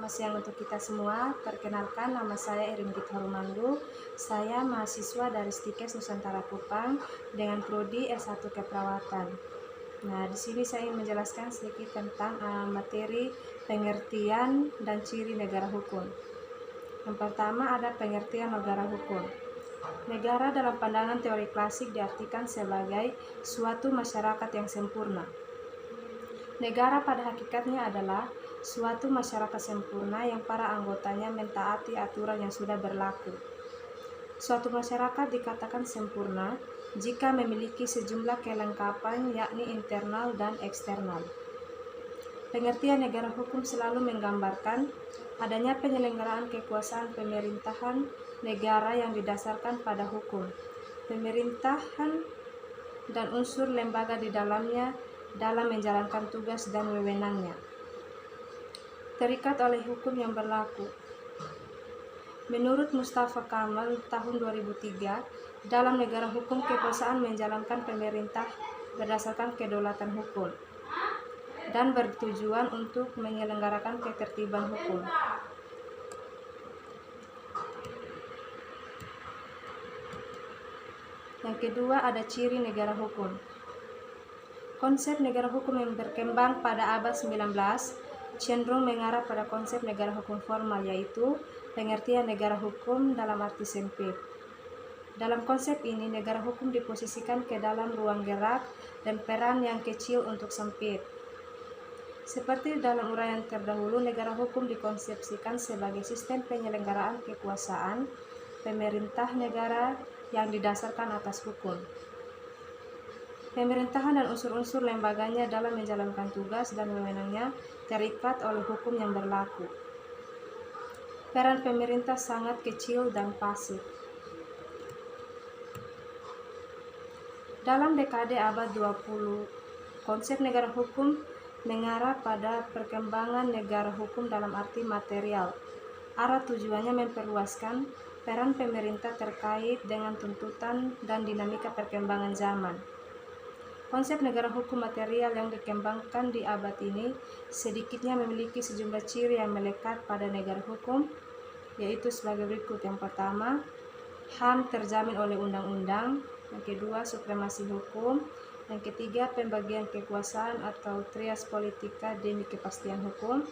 Selamat siang untuk kita semua. Perkenalkan, nama saya Iringgit Harumandu. Saya mahasiswa dari Stikes Nusantara Kupang dengan prodi S1 Keperawatan. Nah, di sini saya ingin menjelaskan sedikit tentang materi pengertian dan ciri negara hukum. Yang pertama ada pengertian negara hukum. Negara dalam pandangan teori klasik diartikan sebagai suatu masyarakat yang sempurna. Negara pada hakikatnya adalah suatu masyarakat sempurna yang para anggotanya mentaati aturan yang sudah berlaku. Suatu masyarakat dikatakan sempurna jika memiliki sejumlah kelengkapan yakni internal dan eksternal. Pengertian negara hukum selalu menggambarkan adanya penyelenggaraan kekuasaan pemerintahan negara yang didasarkan pada hukum. Pemerintahan dan unsur lembaga di dalamnya dalam menjalankan tugas dan wewenangnya terikat oleh hukum yang berlaku. Menurut Mustafa Kamal tahun 2003, dalam negara hukum kekuasaan menjalankan pemerintah berdasarkan kedaulatan hukum dan bertujuan untuk menyelenggarakan ketertiban hukum. Yang kedua ada ciri negara hukum. Konsep negara hukum yang berkembang pada abad 19 cenderung mengarah pada konsep negara hukum formal, yaitu pengertian negara hukum dalam arti sempit. Dalam konsep ini, negara hukum diposisikan ke dalam ruang gerak dan peran yang kecil untuk sempit. Seperti dalam uraian terdahulu, negara hukum dikonsepsikan sebagai sistem penyelenggaraan kekuasaan pemerintah negara yang didasarkan atas hukum. Pemerintahan dan unsur-unsur lembaganya dalam menjalankan tugas dan wewenangnya terikat oleh hukum yang berlaku. Peran pemerintah sangat kecil dan pasif. Dalam dekade abad 20, konsep negara hukum mengarah pada perkembangan negara hukum dalam arti material. Arah tujuannya memperluaskan peran pemerintah terkait dengan tuntutan dan dinamika perkembangan zaman. Konsep negara hukum material yang dikembangkan di abad ini sedikitnya memiliki sejumlah ciri yang melekat pada negara hukum, yaitu sebagai berikut. Yang pertama, HAM terjamin oleh undang-undang. Yang kedua, supremasi hukum. Yang ketiga, pembagian kekuasaan atau trias politika demi kepastian hukum.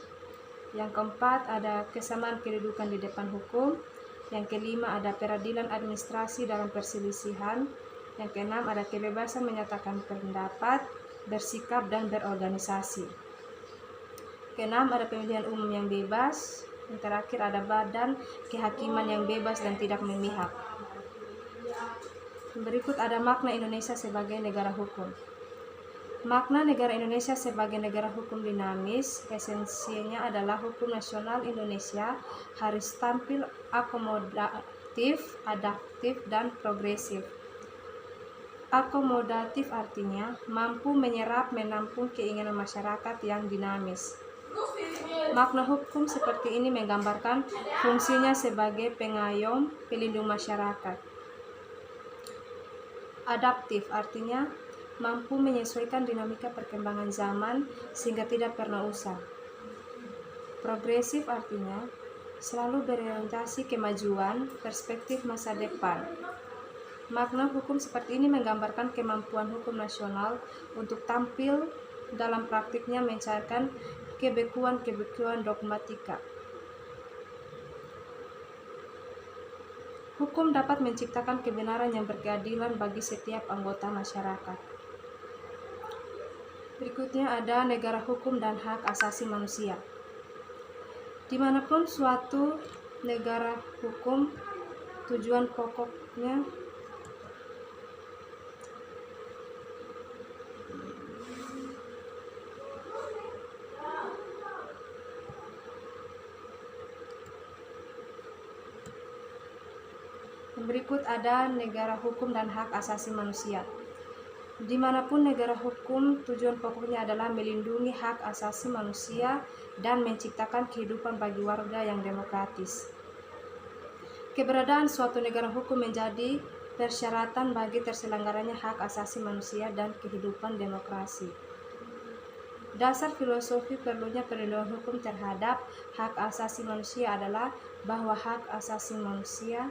Yang keempat, ada kesamaan kedudukan di depan hukum. Yang kelima, ada peradilan administrasi dalam perselisihan. Yang keenam, ada kebebasan menyatakan pendapat, bersikap, dan berorganisasi. Keenam, ada pemilihan umum yang bebas. Yang terakhir, ada badan kehakiman yang bebas dan tidak memihak. Berikut ada makna Indonesia sebagai negara hukum. Makna negara Indonesia sebagai negara hukum dinamis, esensinya adalah hukum nasional Indonesia harus tampil akomodatif, adaptif, dan progresif. Akomodatif artinya mampu menyerap menampung keinginan masyarakat yang dinamis. Makna hukum seperti ini menggambarkan fungsinya sebagai pengayom, pelindung masyarakat. Adaptif artinya mampu menyesuaikan dinamika perkembangan zaman sehingga tidak pernah usang. Progresif artinya selalu berorientasi kemajuan, perspektif masa depan. Makna hukum seperti ini menggambarkan kemampuan hukum nasional untuk tampil dalam praktiknya mencairkan kebekuan-kebekuan dogmatika. Hukum dapat menciptakan kebenaran yang berkeadilan bagi setiap anggota masyarakat. Berikutnya ada negara hukum dan hak asasi manusia. Dimanapun suatu negara hukum, tujuan pokoknya berikut ada negara hukum dan hak asasi manusia. Dimanapun negara hukum, tujuan pokoknya adalah melindungi hak asasi manusia dan menciptakan kehidupan bagi warga yang demokratis. Keberadaan suatu negara hukum menjadi persyaratan bagi terselenggaranya hak asasi manusia dan kehidupan demokrasi. Dasar filosofi perlunya perlindungan hukum terhadap hak asasi manusia adalah bahwa hak asasi manusia.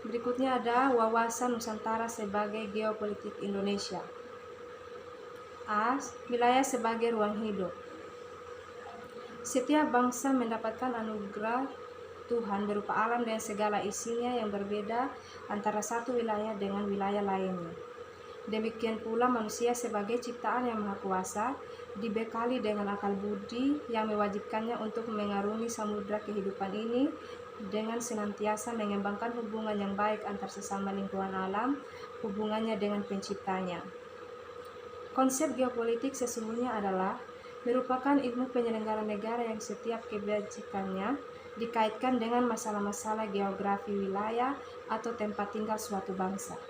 Berikutnya ada wawasan Nusantara sebagai geopolitik Indonesia. A. Wilayah sebagai ruang hidup. Setiap bangsa mendapatkan anugerah Tuhan berupa alam dan segala isinya yang berbeda antara satu wilayah dengan wilayah lainnya. Demikian pula manusia sebagai ciptaan yang maha kuasa dibekali dengan akal budi yang mewajibkannya untuk mengarungi samudra kehidupan ini dengan senantiasa mengembangkan hubungan yang baik antar sesama lingkungan alam, hubungannya dengan penciptanya. Konsep geopolitik sesungguhnya adalah merupakan ilmu penyelenggara negara yang setiap kebajikannya dikaitkan dengan masalah-masalah geografi wilayah atau tempat tinggal suatu bangsa.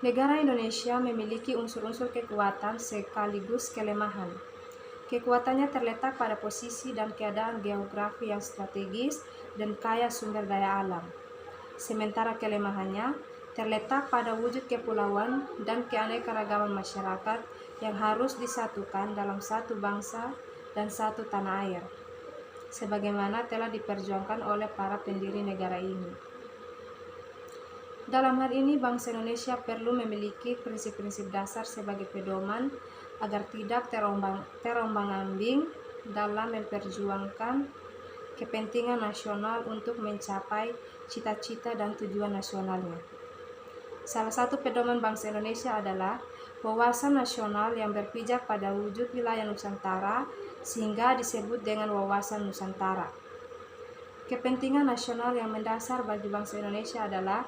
Negara Indonesia memiliki unsur-unsur kekuatan sekaligus kelemahan. Kekuatannya terletak pada posisi dan keadaan geografi yang strategis dan kaya sumber daya alam. Sementara kelemahannya terletak pada wujud kepulauan dan keanekaragaman masyarakat yang harus disatukan dalam satu bangsa dan satu tanah air, sebagaimana telah diperjuangkan oleh para pendiri negara ini. Dalam hal ini, bangsa Indonesia perlu memiliki prinsip-prinsip dasar sebagai pedoman agar tidak terombang-ambing dalam memperjuangkan kepentingan nasional untuk mencapai cita-cita dan tujuan nasionalnya. Salah satu pedoman bangsa Indonesia adalah wawasan nasional yang berpijak pada wujud wilayah Nusantara sehingga disebut dengan wawasan Nusantara. Kepentingan nasional yang mendasar bagi bangsa Indonesia adalah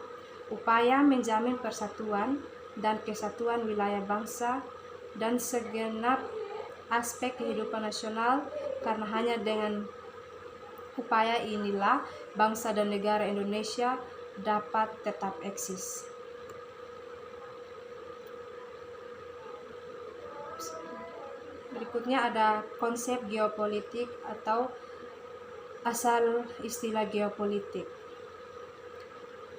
upaya menjamin persatuan dan kesatuan wilayah bangsa dan segenap aspek kehidupan nasional, karena hanya dengan upaya inilah bangsa dan negara Indonesia dapat tetap eksis. Berikutnya ada konsep geopolitik atau asal istilah geopolitik.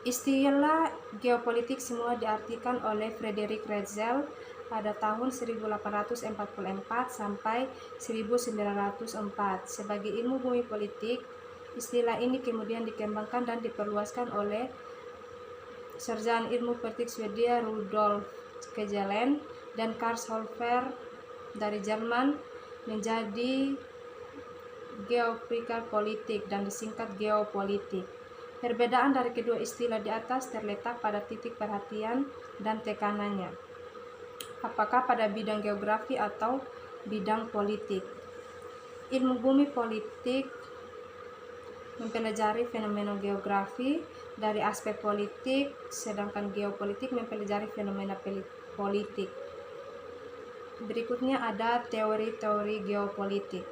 Istilah geopolitik semua diartikan oleh Frederick Ratzel pada tahun 1844 sampai 1904 sebagai ilmu bumi politik. Istilah ini kemudian dikembangkan dan diperluaskan oleh sarjana ilmu politik Swedia Rudolf Kjellén dan Karl Hofer dari Jerman menjadi geopolitik politik dan disingkat geopolitik. Perbedaan dari kedua istilah di atas terletak pada titik perhatian dan tekanannya. Apakah pada bidang geografi atau bidang politik? Ilmu bumi politik mempelajari fenomena geografi dari aspek politik, sedangkan geopolitik mempelajari fenomena politik. Berikutnya ada teori-teori geopolitik.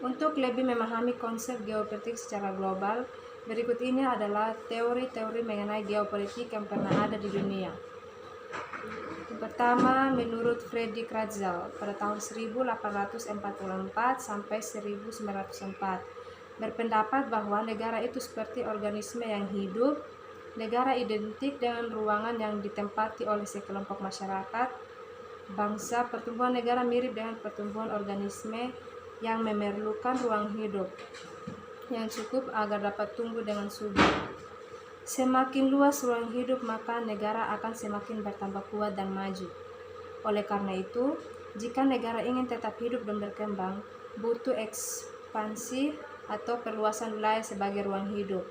Untuk lebih memahami konsep geopolitik secara global, berikut ini adalah teori-teori mengenai geopolitik yang pernah ada di dunia. Pertama, menurut Frederick Ratzel pada tahun 1844 sampai 1904 berpendapat bahwa negara itu seperti organisme yang hidup. Negara identik dengan ruangan yang ditempati oleh sekelompok masyarakat bangsa. Pertumbuhan negara mirip dengan pertumbuhan organisme yang memerlukan ruang hidup yang cukup agar dapat tumbuh dengan subur. Semakin luas ruang hidup, maka negara akan semakin bertambah kuat dan maju. Oleh karena itu, jika negara ingin tetap hidup dan berkembang, butuh ekspansi atau perluasan wilayah sebagai ruang hidup.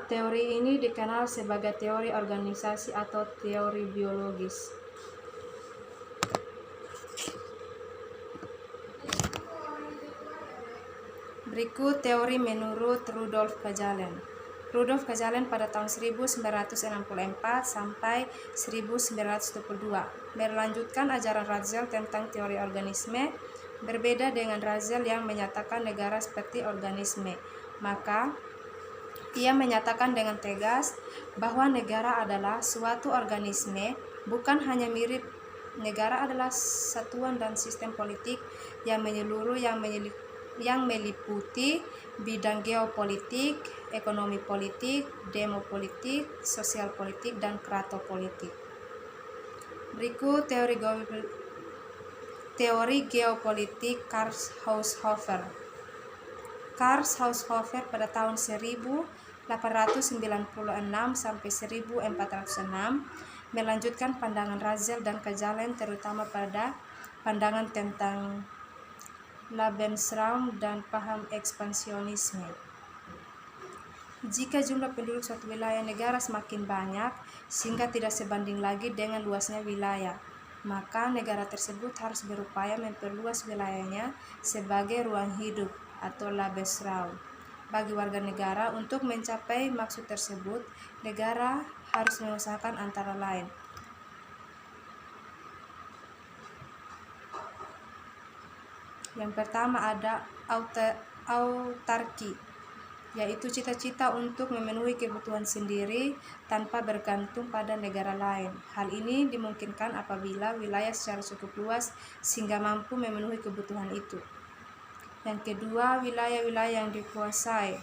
Teori ini dikenal sebagai teori organisasi atau teori biologis. Berikut teori menurut Rudolf Kjellén. Rudolf Kjellén pada tahun 1964 sampai 1922 melanjutkan ajaran Ratzel tentang teori organisme. Berbeda dengan Ratzel yang menyatakan negara seperti organisme, maka ia menyatakan dengan tegas bahwa negara adalah suatu organisme, bukan hanya mirip. Negara adalah satuan dan sistem politik yang menyeluruh yang meliputi bidang geopolitik, ekonomi politik, demopolitik, sosial politik, dan kratopolitik. Berikut teori geopolitik Karl Haushofer. Karl Haushofer pada tahun 1896 sampai 1406 melanjutkan pandangan Russell dan Cajalén terutama pada pandangan tentang Lebensraum dan paham ekspansionisme. Jika jumlah penduduk suatu wilayah negara semakin banyak sehingga tidak sebanding lagi dengan luasnya wilayah, maka negara tersebut harus berupaya memperluas wilayahnya sebagai ruang hidup atau Lebensraum bagi warga negara. Untuk mencapai maksud tersebut, negara harus mengusahakan antara lain yang pertama ada autarki, yaitu cita-cita untuk memenuhi kebutuhan sendiri tanpa bergantung pada negara lain. Hal ini dimungkinkan apabila wilayah secara cukup luas sehingga mampu memenuhi kebutuhan itu. Yang kedua, wilayah-wilayah yang dikuasai,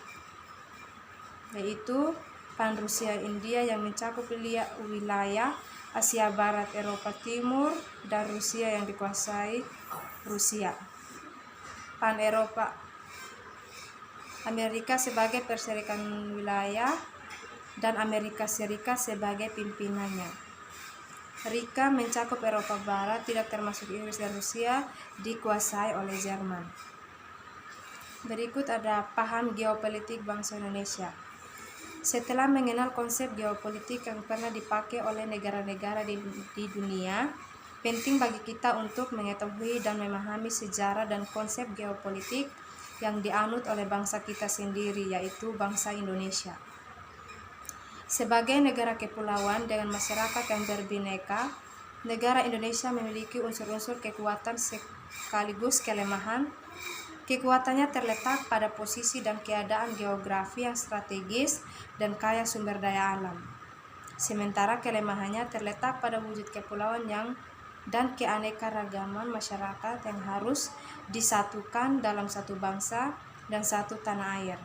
yaitu Pan-Rusia India yang mencakup wilayah Asia Barat, Eropa Timur, dan Rusia yang dikuasai Rusia. Pan-Eropa, Amerika sebagai perserikatan wilayah dan Amerika Serikat sebagai pimpinannya. Rika mencakup Eropa Barat, tidak termasuk Inggris dan Rusia, dikuasai oleh Jerman. Berikut ada paham geopolitik bangsa Indonesia. Setelah mengenal konsep geopolitik yang pernah dipakai oleh negara-negara di dunia, penting bagi kita untuk mengetahui dan memahami sejarah dan konsep geopolitik yang dianut oleh bangsa kita sendiri, yaitu bangsa Indonesia. Sebagai negara kepulauan dengan masyarakat yang berbineka, negara Indonesia memiliki unsur-unsur kekuatan sekaligus kelemahan. Kekuatannya terletak pada posisi dan keadaan geografi yang strategis dan kaya sumber daya alam. Sementara kelemahannya terletak pada wujud kepulauan dan keanekaragaman masyarakat yang harus disatukan dalam satu bangsa dan satu tanah air,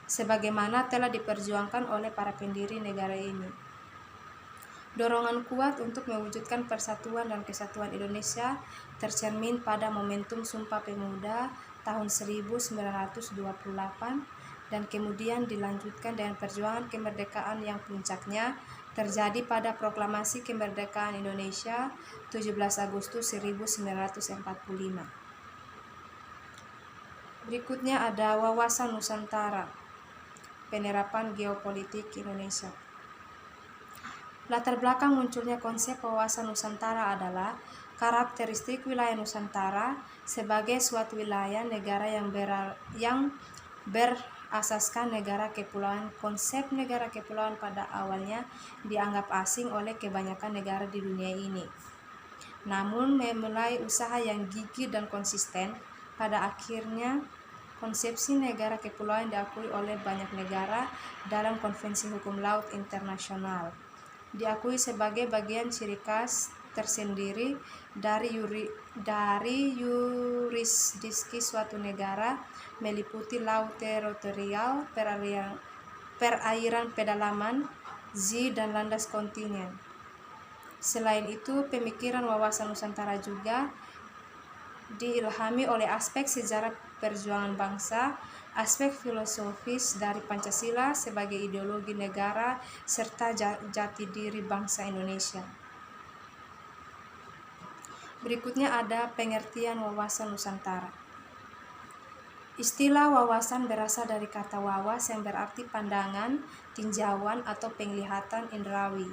sebagaimana telah diperjuangkan oleh para pendiri negara ini. Dorongan kuat untuk mewujudkan persatuan dan kesatuan Indonesia tercermin pada momentum Sumpah Pemuda tahun 1928 dan kemudian dilanjutkan dengan perjuangan kemerdekaan yang puncaknya terjadi pada Proklamasi Kemerdekaan Indonesia 17 Agustus 1945. Berikutnya ada wawasan Nusantara, penerapan geopolitik Indonesia. Latar belakang munculnya konsep wawasan Nusantara adalah karakteristik wilayah Nusantara sebagai suatu wilayah negara yang berasaskan negara kepulauan. Konsep negara kepulauan pada awalnya dianggap asing oleh kebanyakan negara di dunia ini. Namun memulai usaha yang gigih dan konsisten, pada akhirnya konsepsi negara kepulauan diakui oleh banyak negara dalam Konvensi Hukum Laut Internasional. Diakui sebagai bagian ciri khas tersendiri dari yurisdiksi suatu negara, meliputi laut teritorial, perairan pedalaman, zee, dan landas kontinen. Selain itu, pemikiran wawasan Nusantara juga diilhami oleh aspek sejarah perjuangan bangsa, aspek filosofis dari Pancasila sebagai ideologi negara, serta jati diri bangsa Indonesia. Berikutnya ada pengertian wawasan Nusantara. Istilah wawasan berasal dari kata wawas yang berarti pandangan, tinjauan, atau penglihatan indrawi.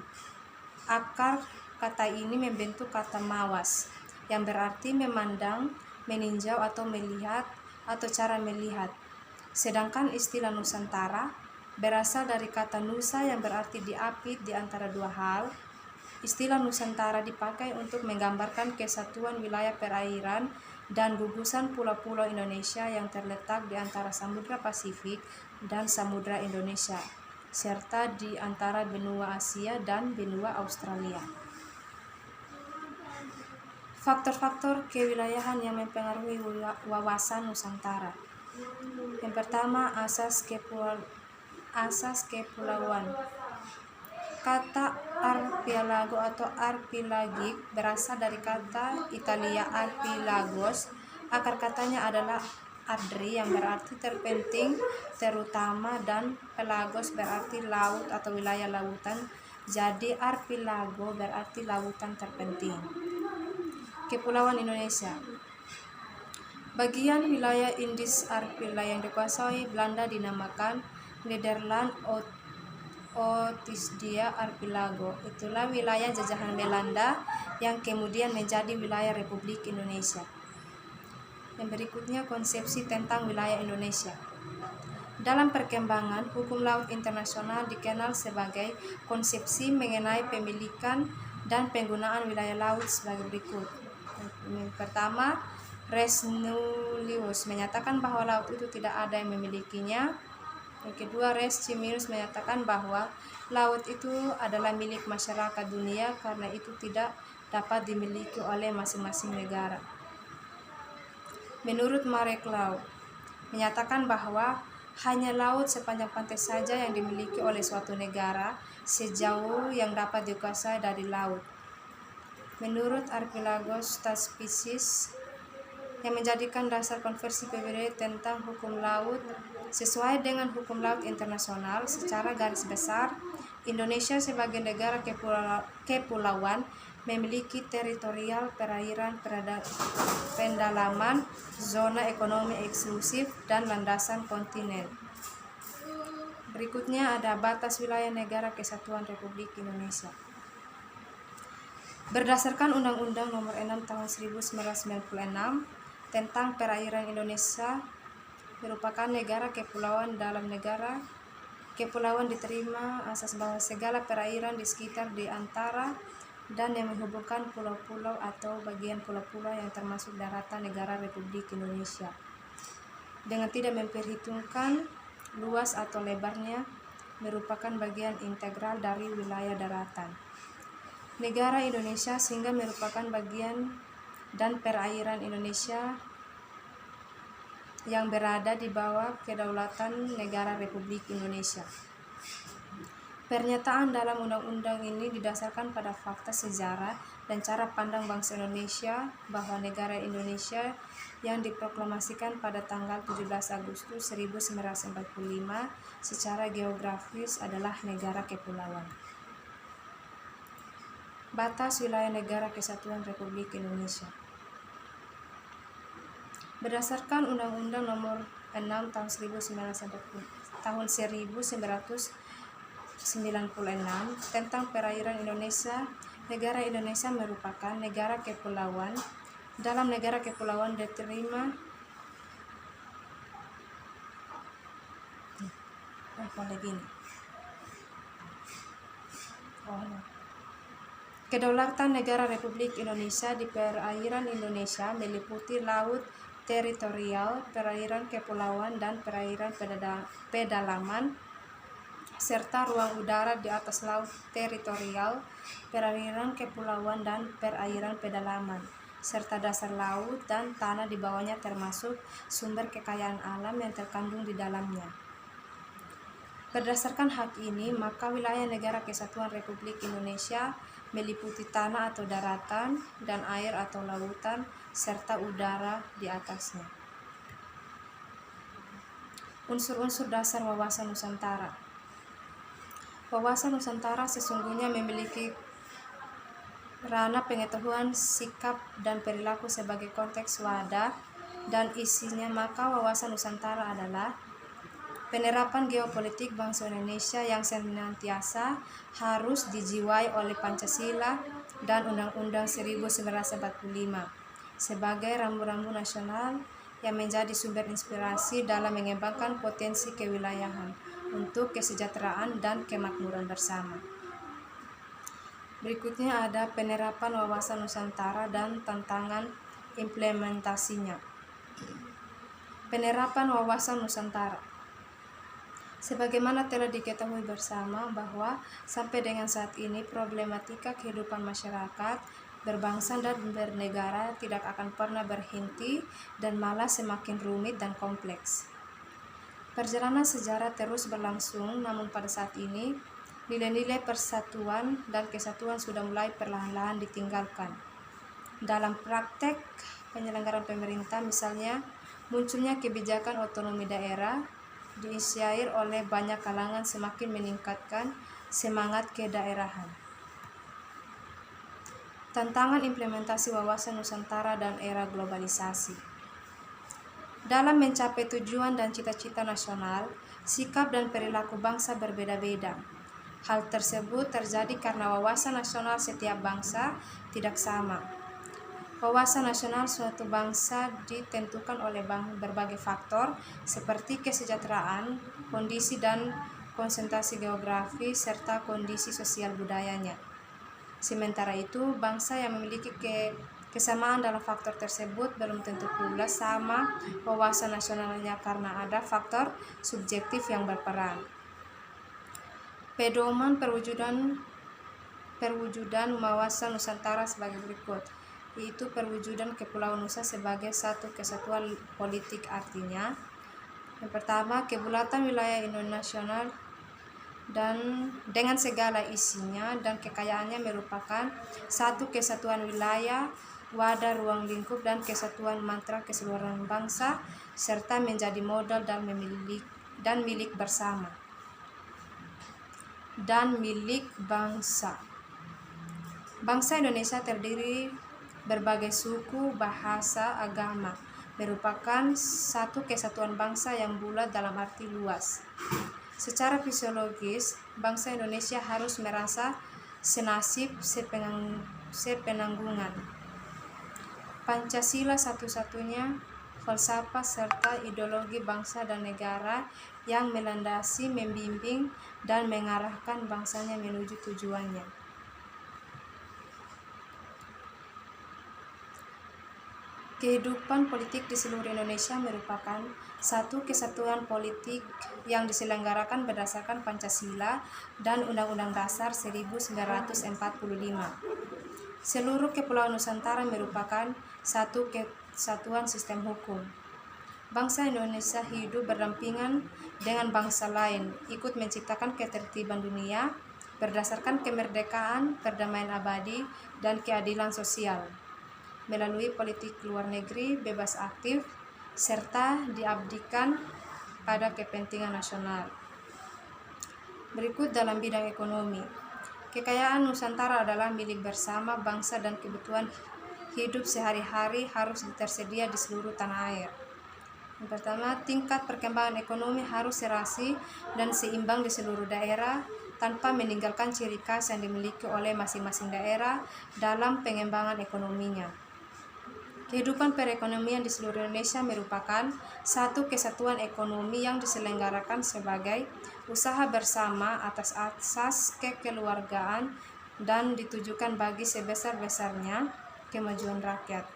Akar kata ini membentuk kata mawas, yang berarti memandang, meninjau, atau melihat, atau cara melihat. Sedangkan istilah Nusantara berasal dari kata nusa yang berarti diapit di antara dua hal. Istilah Nusantara dipakai untuk menggambarkan kesatuan wilayah perairan dan gugusan pulau-pulau Indonesia yang terletak di antara Samudra Pasifik dan Samudra Indonesia, serta di antara benua Asia dan benua Australia. Faktor-faktor kewilayahan yang mempengaruhi wawasan Nusantara. Yang pertama, asas kepulauan. Kata archipelago atau archipelagic berasal dari kata Italia archipelagos. Akar katanya adalah adri yang berarti terpenting, terutama, dan pelagos berarti laut atau wilayah lautan. Jadi archipelago berarti lautan terpenting. Kepulauan Indonesia. Bagian wilayah Indies Archipelago yang dikuasai Belanda dinamakan Nederland Oost-India Archipelago. Itulah wilayah jajahan Belanda yang kemudian menjadi wilayah Republik Indonesia. Yang berikutnya konsepsi tentang wilayah Indonesia. Dalam perkembangan hukum laut internasional dikenal sebagai konsepsi mengenai pemilikan dan penggunaan wilayah laut sebagai berikut. Pertama, res nullius menyatakan bahwa laut itu tidak ada yang memilikinya. Yang kedua, res cimius menyatakan bahwa laut itu adalah milik masyarakat dunia karena itu tidak dapat dimiliki oleh masing-masing negara. Menurut Marek Law, menyatakan bahwa hanya laut sepanjang pantai saja yang dimiliki oleh suatu negara sejauh yang dapat dikuasai dari laut. Menurut Archipelagos Species, yang menjadikan dasar konversi PBB tentang hukum laut sesuai dengan hukum laut internasional. Secara garis besar, Indonesia sebagai negara kepulauan memiliki teritorial, perairan, pendalaman, zona ekonomi eksklusif, dan landasan kontinen. Berikutnya ada batas wilayah negara kesatuan Republik Indonesia. Berdasarkan Undang-Undang Nomor 6 Tahun 1996 tentang perairan Indonesia merupakan negara kepulauan. Dalam negara kepulauan diterima asas bahwa segala perairan di sekitar, di antara, dan yang menghubungkan pulau-pulau atau bagian pulau-pulau yang termasuk daratan negara Republik Indonesia dengan tidak memperhitungkan luas atau lebarnya merupakan bagian integral dari wilayah daratan negara Indonesia sehingga merupakan bagian dan perairan Indonesia yang berada di bawah kedaulatan negara Republik Indonesia. Pernyataan dalam undang-undang ini didasarkan pada fakta sejarah dan cara pandang bangsa Indonesia bahwa negara Indonesia yang diproklamasikan pada tanggal 17 Agustus 1945 secara geografis adalah negara kepulauan. Batas wilayah negara kesatuan Republik Indonesia. Berdasarkan Undang-Undang Nomor 6 Tahun 1996 tentang perairan Indonesia, negara Indonesia merupakan negara kepulauan. Dalam negara kepulauan diterima kedaulatan negara Republik Indonesia di perairan Indonesia meliputi laut teritorial, perairan kepulauan, dan perairan pedalaman, serta ruang udara di atas laut teritorial, perairan kepulauan, dan perairan pedalaman, serta dasar laut dan tanah di bawahnya termasuk sumber kekayaan alam yang terkandung di dalamnya. Berdasarkan hak ini, maka wilayah negara kesatuan Republik Indonesia meliputi tanah atau daratan dan air atau lautan serta udara di atasnya. Unsur-unsur dasar wawasan Nusantara. Wawasan Nusantara sesungguhnya memiliki ranah pengetahuan, sikap, dan perilaku sebagai konteks wadah dan isinya. Maka wawasan Nusantara adalah penerapan geopolitik bangsa Indonesia yang senantiasa harus dijiwai oleh Pancasila dan Undang-Undang 1945 sebagai rambu-rambu nasional yang menjadi sumber inspirasi dalam mengembangkan potensi kewilayahan untuk kesejahteraan dan kemakmuran bersama. Berikutnya ada penerapan wawasan Nusantara dan tantangan implementasinya. Penerapan wawasan Nusantara. Sebagaimana telah diketahui bersama bahwa sampai dengan saat ini problematika kehidupan masyarakat berbangsa dan bernegara tidak akan pernah berhenti dan malah semakin rumit dan kompleks. Perjalanan sejarah terus berlangsung, namun pada saat ini nilai-nilai persatuan dan kesatuan sudah mulai perlahan-lahan ditinggalkan. Dalam praktek penyelenggaraan pemerintah, misalnya, munculnya kebijakan otonomi daerah diinisiasi oleh banyak kalangan semakin meningkatkan semangat kedaerahan. Tantangan implementasi wawasan Nusantara dan era globalisasi. Dalam mencapai tujuan dan cita-cita nasional, sikap dan perilaku bangsa berbeda-beda. Hal tersebut terjadi karena wawasan nasional setiap bangsa tidak sama. Wawasan nasional suatu bangsa ditentukan oleh berbagai faktor seperti kesejahteraan, kondisi dan konsentrasi geografi, serta kondisi sosial budayanya. Sementara itu, bangsa yang memiliki kesamaan dalam faktor tersebut belum tentu pula sama wawasan nasionalnya karena ada faktor subjektif yang berperan. Pedoman perwujudan wawasan Nusantara sebagai berikut, yaitu perwujudan Kepulauan Nusa sebagai satu kesatuan politik. Artinya, yang pertama, kebulatan wilayah Indonesia dan dengan segala isinya dan kekayaannya merupakan satu kesatuan wilayah, wadah ruang lingkup dan kesatuan mantra keseluruhan bangsa, serta menjadi modal dan milik bersama dan milik bangsa. Bangsa Indonesia terdiri berbagai suku, bahasa, agama, merupakan satu kesatuan bangsa yang bulat dalam arti luas. Secara fisiologis, bangsa Indonesia harus merasa senasib, sepenanggungan. Pancasila satu-satunya falsafah serta ideologi bangsa dan negara yang melandasi, membimbing, dan mengarahkan bangsanya menuju tujuannya. Kehidupan politik di seluruh Indonesia merupakan satu kesatuan politik yang diselenggarakan berdasarkan Pancasila dan Undang-Undang Dasar 1945. Seluruh Kepulauan Nusantara merupakan satu kesatuan sistem hukum. Bangsa Indonesia hidup berdampingan dengan bangsa lain, ikut menciptakan ketertiban dunia berdasarkan kemerdekaan, perdamaian abadi, dan keadilan sosial melalui politik luar negeri bebas aktif, serta diabdikan pada kepentingan nasional. Berikut dalam bidang ekonomi. Kekayaan Nusantara adalah milik bersama bangsa dan kebutuhan hidup sehari-hari harus tersedia di seluruh tanah air. Yang pertama, tingkat perkembangan ekonomi harus serasi dan seimbang di seluruh daerah tanpa meninggalkan ciri khas yang dimiliki oleh masing-masing daerah dalam pengembangan ekonominya. Kehidupan perekonomian di seluruh Indonesia merupakan satu kesatuan ekonomi yang diselenggarakan sebagai usaha bersama atas asas kekeluargaan dan ditujukan bagi sebesar-besarnya kemajuan rakyat.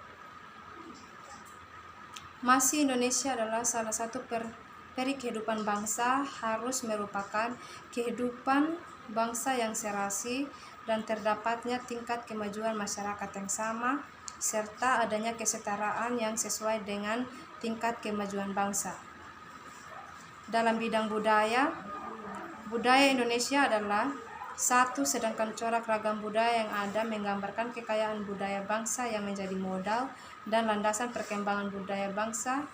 Masih Indonesia adalah salah satu peri kehidupan bangsa, harus merupakan kehidupan bangsa yang serasi dan terdapatnya tingkat kemajuan masyarakat yang sama, serta adanya kesetaraan yang sesuai dengan tingkat kemajuan bangsa. Dalam bidang budaya Indonesia adalah satu, sedangkan corak ragam budaya yang ada menggambarkan kekayaan budaya bangsa yang menjadi modal dan landasan perkembangan budaya bangsa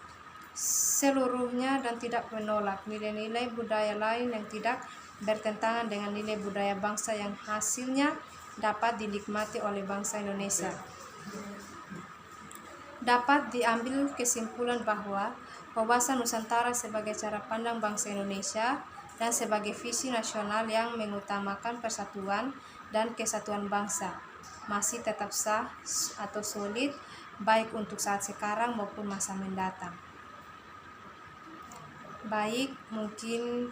seluruhnya dan tidak menolak nilai-nilai budaya lain yang tidak bertentangan dengan nilai budaya bangsa yang hasilnya dapat dinikmati oleh bangsa Indonesia. Dapat diambil kesimpulan bahwa wawasan Nusantara sebagai cara pandang bangsa Indonesia dan sebagai visi nasional yang mengutamakan persatuan dan kesatuan bangsa masih tetap sah atau solid baik untuk saat sekarang maupun masa mendatang. Baik, mungkin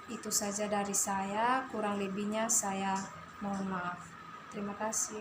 itu saja dari saya, kurang lebihnya saya mohon maaf. Terima kasih.